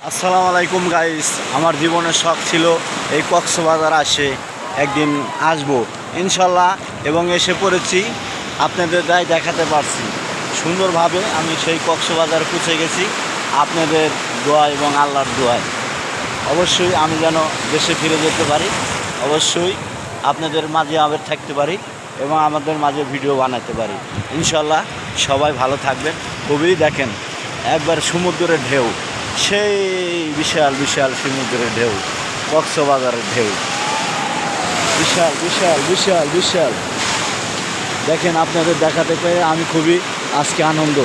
আসসালামু আলাইকুম গাইস, আমার জীবনের শখ ছিল এই কক্সবাজার আসে একদিন আসবো ইনশাল্লাহ, এবং এসে পড়েছি। আপনাদের যাই দেখাতে পারছি সুন্দরভাবে। আমি সেই কক্সবাজার পৌঁছে গেছি আপনাদের দোয়া এবং আল্লাহর দোয়ায়। অবশ্যই আমি যেন দেশে ফিরে যেতে পারি, অবশ্যই আপনাদের মাঝে আবার থাকতে পারি এবং আমাদের মাঝে ভিডিও বানাতে পারি ইনশাল্লাহ। সবাই ভালো থাকবেন। খুবই দেখেন একবার সমুদ্রের ঢেউ, সেই বিশাল বিশাল সমুদ্রের ঢেউ, কক্সবাজারের ঢেউ, বিশাল বিশাল বিশাল বিশাল। দেখেন আপনাদের দেখাতে পেরে আমি খুবই আজকে আনন্দ।